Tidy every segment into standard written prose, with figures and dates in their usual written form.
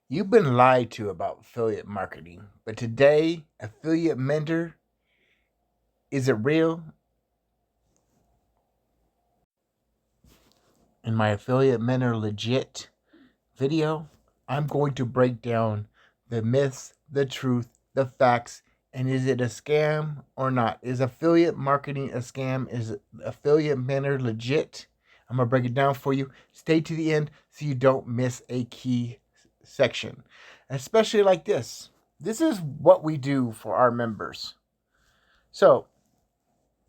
You've been lied to about affiliate marketing, but today, Affiliate Mentor, is it real? In my Affiliate Mentor Legit video, I'm going to break down the myths, the truth, the facts, and is it a scam or not? Is affiliate marketing a scam? Is Affiliate Mentor legit? I'm going to break it down for you. Stay to the end so you don't miss a key section, especially like this. This is what we do for our members. So,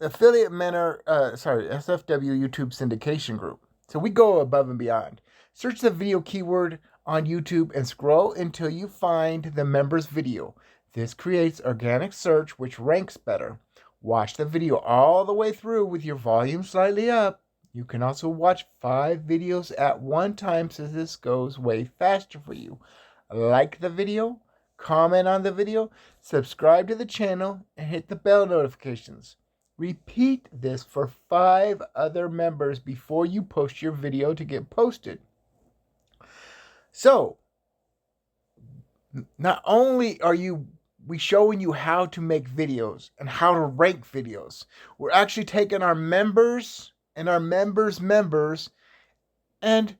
Affiliate Mentor, SFW YouTube syndication group. So we go above and beyond. Search the video keyword on YouTube and scroll until you find the member's video. This creates organic search, which ranks better. Watch the video all the way through with your volume slightly up. You can also watch 5 videos at one time, so this goes way faster for you. Like the video, comment on the video, subscribe to the channel, and hit the bell notifications. Repeat this for 5 other members before you post your video to get posted. So, not only are we showing you how to make videos and how to rank videos, we're actually taking our members and our members' and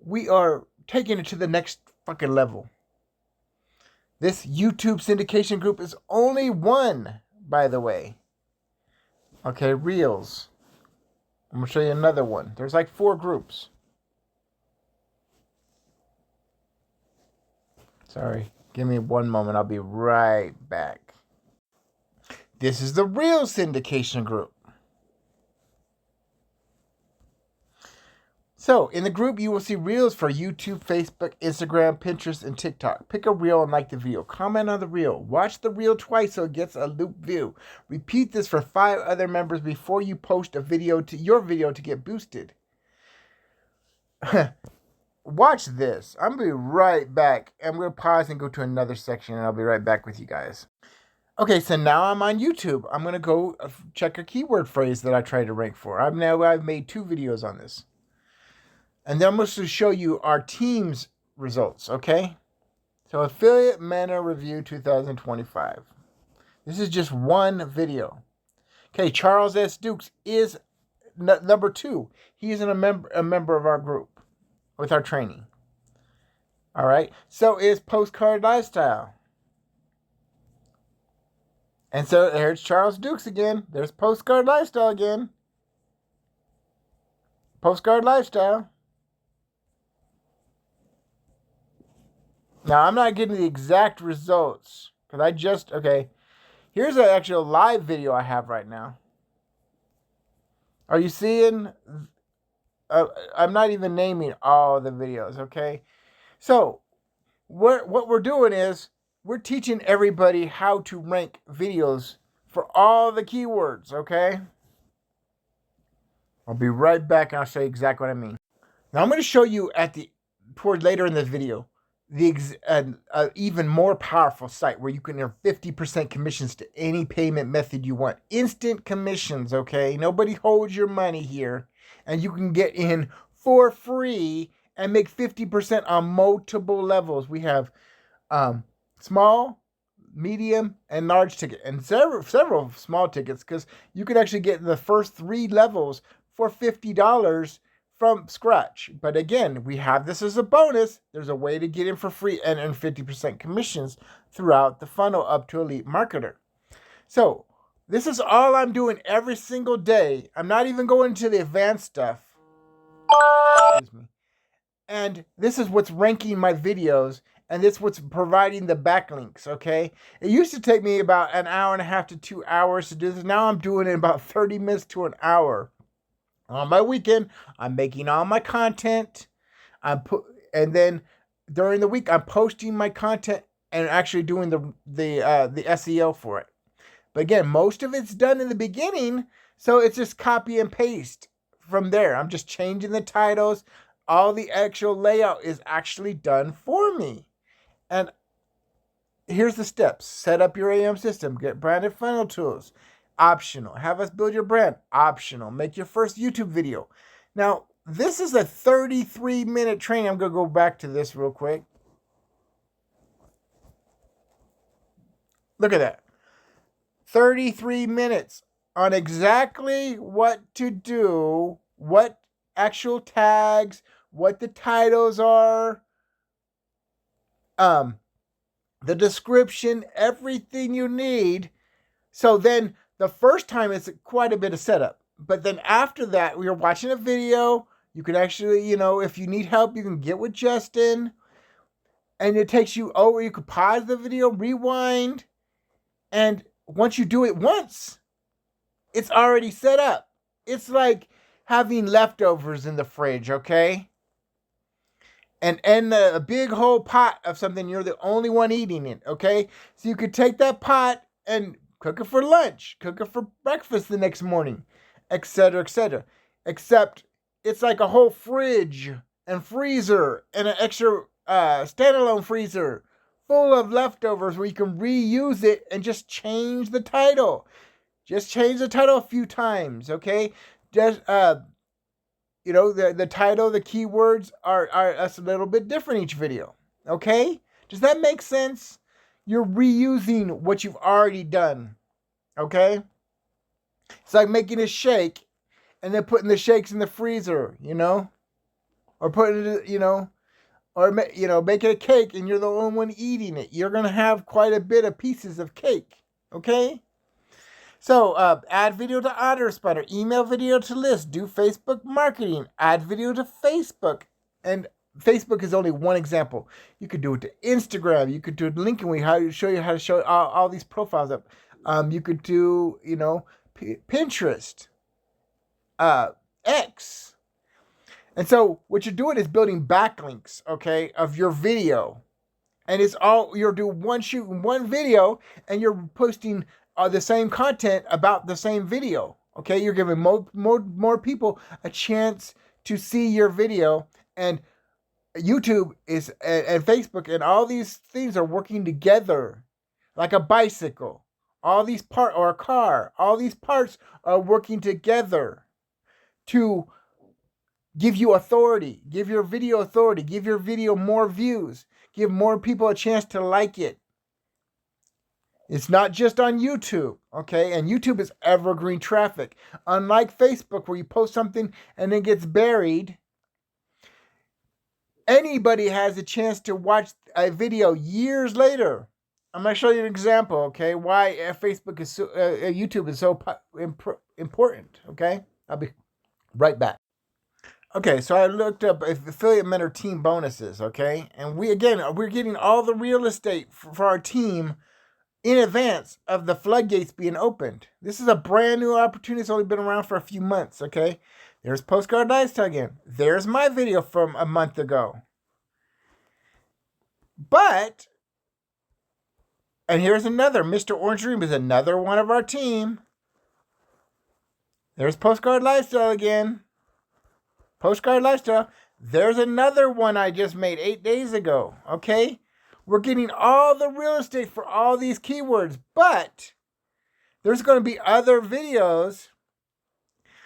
we are taking it to the next fucking level. This YouTube syndication group is only one, by the way. Okay, Reels. I'm going to show you another one. There's like 4 groups. Sorry. Give me one moment. I'll be right back. This is the Reels syndication group. So, in the group, you will see Reels for YouTube, Facebook, Instagram, Pinterest, and TikTok. Pick a Reel and like the video. Comment on the Reel. Watch the Reel twice so it gets a loop view. Repeat this for 5 other members before you post a video to your video to get boosted. Watch this. I'm going to be right back. I'm going to pause and go to another section, and I'll be right back with you guys. Okay, so now I'm on YouTube. I'm going to go check a keyword phrase that I try to rank for. I've made 2 videos on this. And then I'm going to show you our team's results, okay? So Affiliate Mentor Review 2025. This is just one video. Okay, Charles S. Dukes is number 2. He is a member of our group with our training. All right, so is Postcard Lifestyle. And so there's Charles Dukes again. There's Postcard Lifestyle again. Postcard Lifestyle. Now, I'm not getting the exact results because here's an actual live video I have right now. Are you seeing? I'm not even naming all the videos, okay? So, what we're doing is we're teaching everybody how to rank videos for all the keywords, okay? I'll be right back and I'll show you exactly what I mean. Now, I'm going to show you toward later in this video even more powerful site where you can earn 50% commissions to any payment method you want. Instant commissions, okay? Nobody holds your money here. And you can get in for free and make 50% on multiple levels. We have small, medium, and large ticket. And several small tickets because you can actually get the first 3 levels for $50 from scratch. But again, we have this as a bonus. There's a way to get in for free and earn 50% commissions throughout the funnel up to Elite Marketer. So this is all I'm doing every single day. I'm not even going to the advanced stuff. Excuse me. And this is what's ranking my videos, and this is what's providing the backlinks, okay? It used to take me about an hour and a half to 2 hours to do this. Now I'm doing it in about 30 minutes to an hour. On my weekend, I'm making all my content. And then during the week, I'm posting my content and actually doing the SEO for it. But again, most of it's done in the beginning, so it's just copy and paste from there. I'm just changing the titles. All the actual layout is actually done for me. And here's the steps. Set up your AM system. Get branded funnel tools. Optional. Have us build your brand. Optional. Make your first YouTube video. Now, this is a 33-minute training. I'm going to go back to this real quick. Look at that. 33 minutes on exactly what to do, what actual tags, what the titles are, the description, everything you need. So then the first time it's quite a bit of setup. But then after that, we are watching a video. You can actually, if you need help, you can get with Justin. And it takes you over. You could pause the video, rewind. And once you do it once, it's already set up. It's like having leftovers in the fridge, okay? And a big whole pot of something, you're the only one eating it, okay? So you could take that pot and cook it for lunch, cook it for breakfast the next morning, etc., etc. Except it's like a whole fridge and freezer and an extra standalone freezer full of leftovers where you can reuse it and just change the title. Just change the title a few times, okay? Just the title, the keywords are a little bit different each video. Okay? Does that make sense? You're reusing what you've already done. Okay? It's like making a shake and then putting the shakes in the freezer, or putting it, or making a cake and you're the only one eating it. You're going to have quite a bit of pieces of cake. Okay? So, add video to autoresponder, email video to list, do Facebook marketing, add video to Facebook. And Facebook is only one example. You could do it to Instagram. You could do it to LinkedIn. How to show you how to show all these profiles up. You could do, Pinterest, X. And so what you're doing is building backlinks, okay, of your video. And it's all, you're doing one video and you're posting the same content about the same video. Okay, you're giving more people a chance to see your video, and YouTube is and Facebook and all these things are working together like a bicycle. All these parts, or a car, all these parts are working together to give you authority, give your video authority, give your video more views, give more people a chance to like it. It's not just on YouTube, okay? And YouTube is evergreen traffic. Unlike Facebook, where you post something and it gets buried, anybody has a chance to watch a video years later. I'm going to show you an example, okay? Why Facebook is YouTube is so important, okay? I'll be right back. Okay, so I looked up affiliate mentor team bonuses, okay? And we're getting all the real estate for our team in advance of the floodgates being opened. This is a brand new opportunity. It's only been around for a few months, okay? There's Postcard Lifestyle again. There's my video from a month ago. But, and here's another. Mr. Orange Dream is another one of our team. There's Postcard Lifestyle again. Postcard Lifestyle. There's another one I just made 8 days ago, okay? We're getting all the real estate for all these keywords, but there's going to be other videos.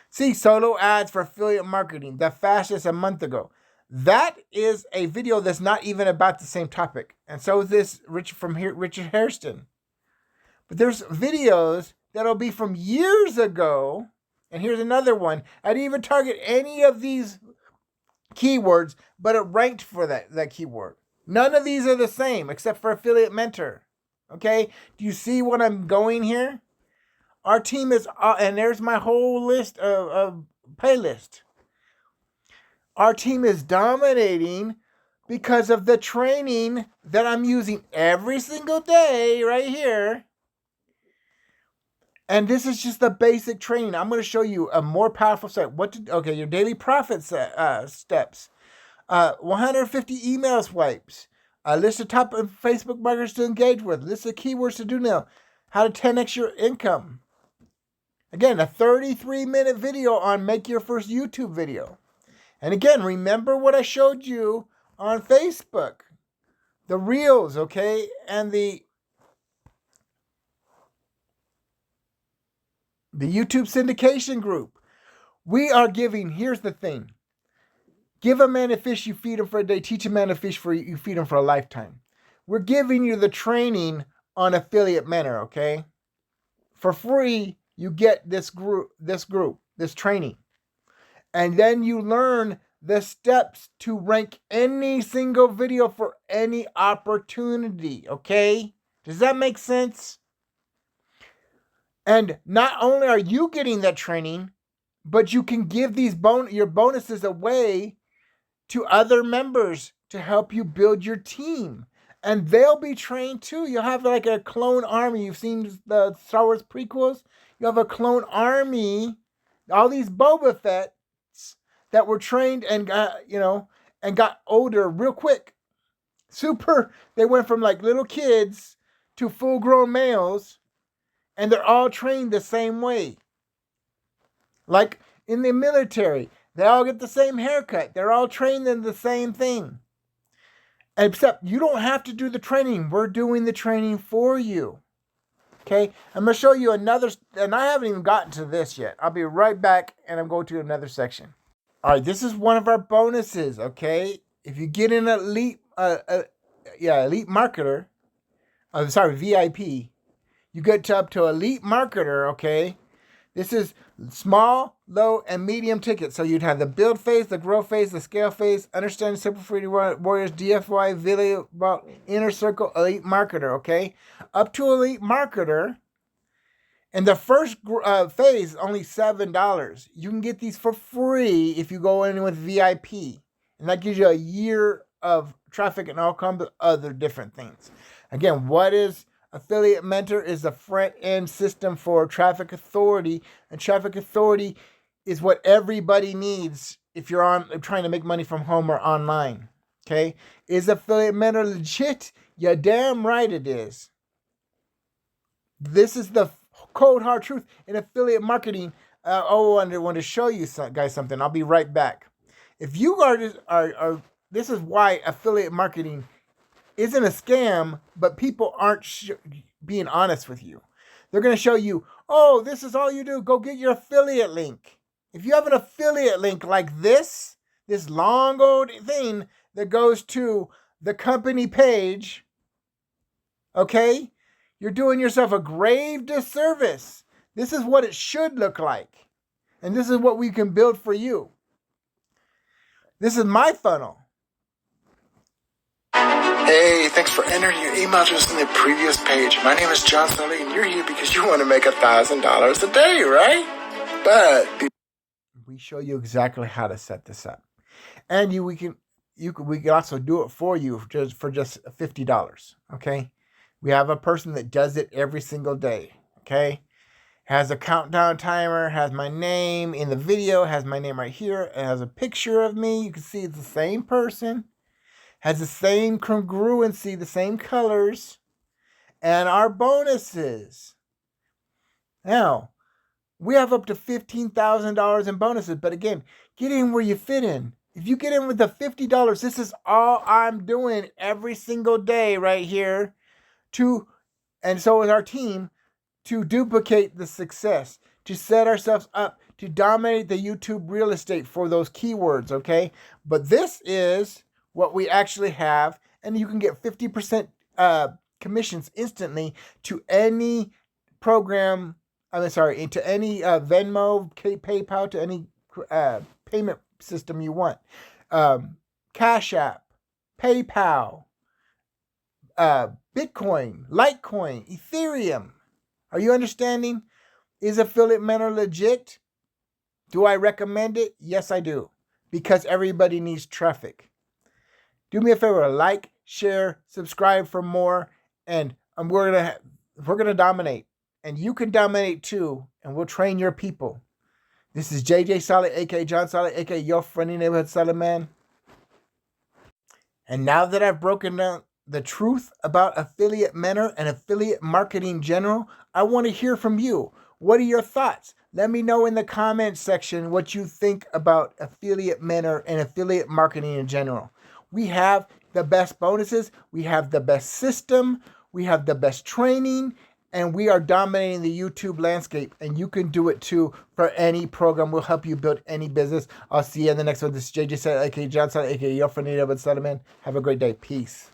See, solo ads for affiliate marketing, the fastest a month ago. That is a video that's not even about the same topic. And so is this Richard Hairston. But there's videos that'll be from years ago. And here's another one. I didn't even target any of these keywords, but it ranked for that keyword. None of these are the same except for Affiliate Mentor. Okay? Do you see what I'm going here? Our team is, and there's my whole list of playlist. Our team is dominating because of the training that I'm using every single day right here. And this is just the basic training. I'm going to show you a more powerful site. Your daily profit steps. 150 email swipes, a list of top Facebook marketers to engage with, list of keywords to do now, how to 10x your income. Again, a 33-minute video on make your first YouTube video. And again, remember what I showed you on Facebook, the Reels, okay, and the YouTube syndication group. We are giving, here's the thing. Give a man a fish, you feed him for a day. Teach a man a fish, you feed him for a lifetime. We're giving you the training on Affiliate Mentor, okay? For free, you get this training. And then you learn the steps to rank any single video for any opportunity, okay? Does that make sense? And not only are you getting that training, but you can give these your bonuses away to other members to help you build your team. And they'll be trained too. You'll have like a clone army. You've seen the Star Wars prequels? You have a clone army. All these Boba Fett's that were trained and got older real quick. They went from like little kids to full-grown males, and they're all trained the same way. Like in the military, they all get the same haircut. They're all trained in the same thing. Except you don't have to do the training. We're doing the training for you. Okay? I'm going to show you another, and I haven't even gotten to this yet. I'll be right back, and I'm going to another section. All right, this is one of our bonuses, okay? If you get an elite marketer, VIP, you get up to elite marketer, okay? This is small, low, and medium tickets. So you'd have the build phase, the grow phase, the scale phase, understanding Super Free Warriors, DFY, video, inner circle, elite marketer, okay? Up to elite marketer. And the first phase is only $7. You can get these for free if you go in with VIP. And that gives you a year of traffic and all kinds of other different things. Again, what is Affiliate Mentor? Is the front-end system for Traffic Authority. And Traffic Authority is what everybody needs if you're trying to make money from home or online. Okay? Is Affiliate Mentor legit? Yeah, damn right it is. This is the cold hard truth in affiliate marketing. I want to show you guys something. I'll be right back. If you are this is why affiliate marketing isn't a scam, but people aren't being honest with you. They're going to show you, oh, this is all you do. Go get your affiliate link. If you have an affiliate link like this long old thing that goes to the company page, okay, you're doing yourself a grave disservice. This is what it should look like. And this is what we can build for you. This is my funnel. Hey, thanks for entering your email address in the previous page. My name is jjsolley, and you're here because you want to make $1,000 a day, right? But we show you exactly how to set this up, and we can also do it for you for just $50. Okay, we have a person that does it every single day. Okay, has a countdown timer, has my name in the video, has my name right here, it has a picture of me. You can see it's the same person. Has the same congruency, the same colors, and our bonuses. Now, we have up to $15,000 in bonuses, but again, get in where you fit in. If you get in with the $50, this is all I'm doing every single day right here and so is our team, to duplicate the success, to set ourselves up, to dominate the YouTube real estate for those keywords, okay? But this is what we actually have, and you can get 50% commissions instantly to any program. To any Venmo, PayPal, to any payment system you want. Cash App, PayPal, Bitcoin, Litecoin, Ethereum. Are you understanding? Is Affiliate Mentor legit? Do I recommend it? Yes, I do, because everybody needs traffic. Do me a favor, like, share, subscribe for more, and we're gonna dominate, and you can dominate too, and we'll train your people. This is jjsolley, aka John Solley, aka your friendly neighborhood Solley man. And now that I've broken down the truth about Affiliate Mentor and affiliate marketing in general, I want to hear from you. What are your thoughts? Let me know in the comments section what you think about Affiliate Mentor and affiliate marketing in general. We have the best bonuses, we have the best system, we have the best training, and we are dominating the YouTube landscape. And you can do it too for any program. We'll help you build any business. I'll see you in the next one. This is jjsolley, aka John Solley, aka your friendly neighborhood Solley man. Have a great day. Peace.